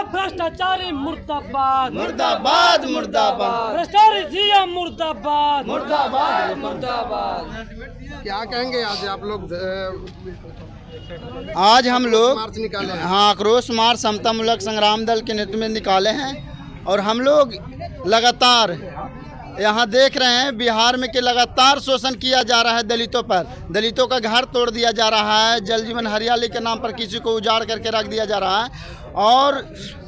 भ्रष्टाचारी मुर्दाबाद मुर्दाबाद मुर्दाबाद, भ्रष्टाचारी मुर्दाबाद मुर्दाबाद मुर्दाबाद। क्या कहेंगे आज आप लोग? आज हम लोग मार्च निकाले हैं। हाँ, आक्रोश मार्च समतामूलक संग्राम दल के नेतृत्व में निकाले हैं और हम लोग लगातार यहाँ देख रहे हैं बिहार में कि लगातार शोषण किया जा रहा है दलितों पर। दलितों का घर तोड़ दिया जा रहा है, जल जीवन हरियाली के नाम पर किसी को उजाड़ करके रख दिया जा रहा है और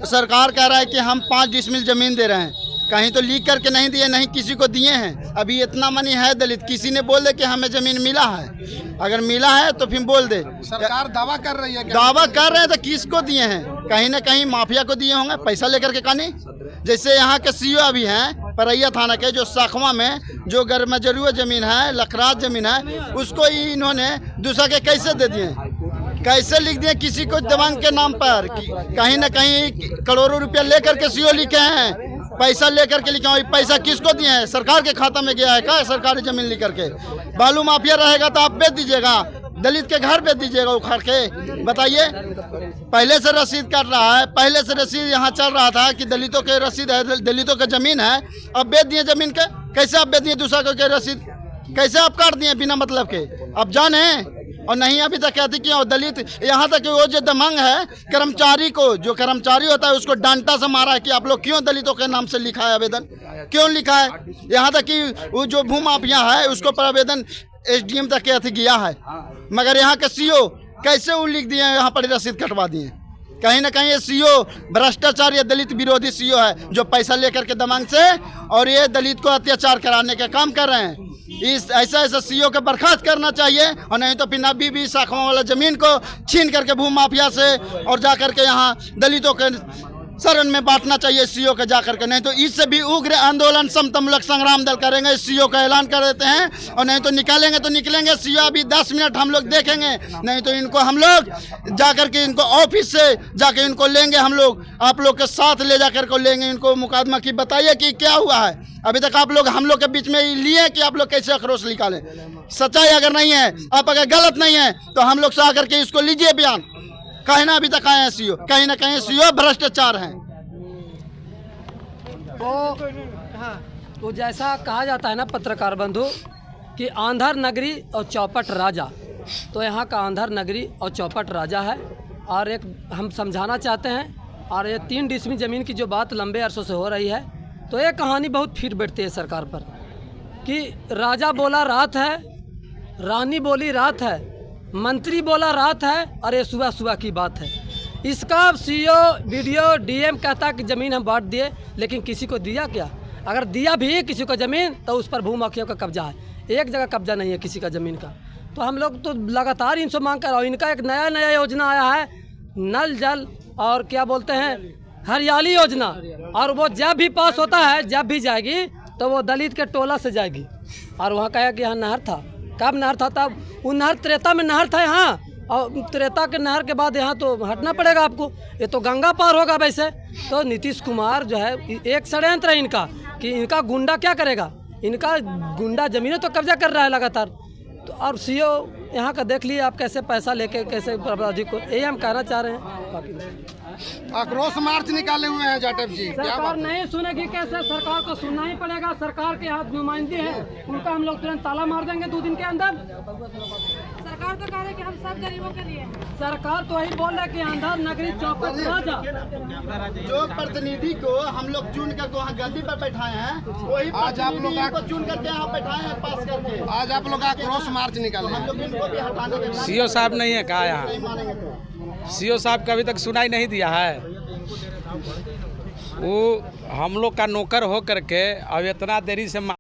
सरकार कह रहा है कि हम 5 डिसमिल ज़मीन दे रहे हैं। कहीं तो लीक करके नहीं दिए, नहीं किसी को दिए हैं। अभी इतना मनी है दलित, किसी ने बोल दे कि हमें ज़मीन मिला है, अगर मिला है तो फिर बोल दे। सरकार दावा कर रही है, दावा कर रहे हैं तो किसको दिए हैं? कहीं ना कहीं माफिया को दिए होंगे पैसा लेकर के। कहानी जैसे यहाँ के सीओ भी हैं परैया थाना के, जो साखवा में जो गरमजरुआ ज़मीन है, लखराज ज़मीन है, उसको इन्होंने दूसरा के कैसे दे दिए? कैसे लिख दिए किसी को दबंग के नाम पर? कहीं ना कहीं करोड़ों रुपया लेकर के सीओ लिखे हैं, पैसा लेकर के लिखे हैं। पैसा किसको दिए हैं? सरकार के खाता में गया है क्या? सरकारी ज़मीन लेकर के बालू माफिया रहेगा तो आप बेच दीजिएगा, दलित के घर बेच दीजिएगा उखाड़ के? बताइए। पहले से रसीद काट रहा है, पहले से रसीद यहाँ चल रहा था कि दलितों के रसीद है, दलितों का ज़मीन है, अब बेच दिए ज़मीन के। कैसे आप बेच दिए दूसरा को के रसीद? कैसे आप काट दिए बिना मतलब के? अब जाने और नहीं अभी तक कहती कि दलित यहाँ तक वो जो दबंग है कर्मचारी को, जो कर्मचारी होता है उसको डांटा से मारा है कि आप लोग क्यों दलितों के नाम से लिखा है आवेदन, क्यों लिखा है? यहाँ तक कि वो जो भूमाफिया है उसको पर आवेदन SDM तक के गया है, मगर यहाँ के सीओ कैसे वो लिख दिए यहाँ पर रसीद कटवा दिए? कहीं ना कहीं ये सीओ भ्रष्टाचार या दलित विरोधी सीओ है जो पैसा लेकर के दबंग से और ये दलित को अत्याचार कराने का काम कर रहे हैं। इस ऐसा सीओ के बर्खास्त करना चाहिए और नहीं तो फिर नब्बी 20 शाखाओं वाला ज़मीन को छीन करके भूमाफिया से और जा करके यहाँ दलितों के शरण में बांटना चाहिए सीओ के जा करके। नहीं तो इससे भी उग्र आंदोलन समतामूलक संग्राम दल करेंगे, सीओ का ऐलान कर देते हैं। और नहीं तो निकालेंगे तो निकलेंगे। सीओ अभी 10 मिनट हम लोग देखेंगे, नहीं तो इनको हम लोग जा करके इनको ऑफिस से जाके इनको लेंगे, हम लोग आप लोग के साथ ले जा कर को लेंगे इनको मुकदमा की। बताइए कि क्या हुआ है अभी तक आप लोग हम लोग के बीच में लिए कि आप लोग कैसे आक्रोश निकालें? सच्चाई अगर नहीं है, आप अगर गलत नहीं है तो हम लोग से आकर के इसको लीजिए बयान। कहीं ना अभी तक आए हैं सीओ, कहीं ना कहीं सीओ भ्रष्टाचार हैं। तो जैसा कहा जाता है ना पत्रकार बंधु कि आंध्र नगरी और चौपट राजा, तो यहाँ का आंध्र नगरी और चौपट राजा है। और एक हम समझाना चाहते हैं, और ये 3 डिसमिल ज़मीन की जो बात लंबे अरसों से हो रही है, तो ये कहानी बहुत फिट बैठती है सरकार पर कि राजा बोला रात है, रानी बोली रात है, मंत्री बोला रात है, और ये सुबह सुबह की बात है। इसका सीओ वीडियो DM कहता कि ज़मीन हम बांट दिए, लेकिन किसी को दिया क्या? अगर दिया भी किसी को ज़मीन तो उस पर भूमाफिया का कब्जा है, एक जगह कब्जा नहीं है किसी का ज़मीन का। तो हम लोग तो लगातार इनसे मांग कर, और इनका एक नया योजना आया है, नल जल और क्या बोलते हैं हरियाली योजना, और वो जब भी पास होता है, जब भी जाएगी तो वो दलित के टोला से जाएगी। और वहाँ कहा कि यहाँ नहर था, कब नहर था? तब वो नहर त्रेता में नहर था यहाँ, और त्रेता के नहर के बाद यहाँ तो हटना पड़ेगा आपको, ये तो गंगा पार होगा वैसे। तो नीतीश कुमार जो है, एक षड्यंत्र है इनका कि इनका गुंडा क्या करेगा, इनका गुंडा ज़मीनें तो कब्जा कर रहा है लगातार। तो और सीओ यहाँ का देख लिए आप कैसे पैसा लेके कैसे अपराधी को, यही हम कहना चाह रहे हैं। बाकी आक्रोश मार्च निकाले हुए हैं जाटव जी, क्या सरकार बात? नहीं सुनेगी कैसे? सरकार को सुनना ही पड़ेगा। सरकार के हाथ नुमाइंदे हैं, उनका हम लोग तुरंत ताला मार देंगे 2 दिन के अंदर। सरकार तो कह रही है कि हम सब गरीबों के लिए हैं। सरकार तो वही बोल रहा है कि आंध्र नगरी चौपट राजा, जो प्रतिनिधि को हम लोग चुन कर वहाँ गद्दी पर बैठाए हैं, वही आज आप लोग को चुन करके यहाँ बैठाए हैं पास करके। आज आप लोग आक्रोश मार्च निकाले हम लोग इनको भी हटाने के सीओ साहब नहीं है कहा यहाँ? नहीं मानेंगे तो सीओ साहब का अभी तक सुनाई नहीं दिया है। वो हम लोग का नौकर हो करके अब इतना देरी से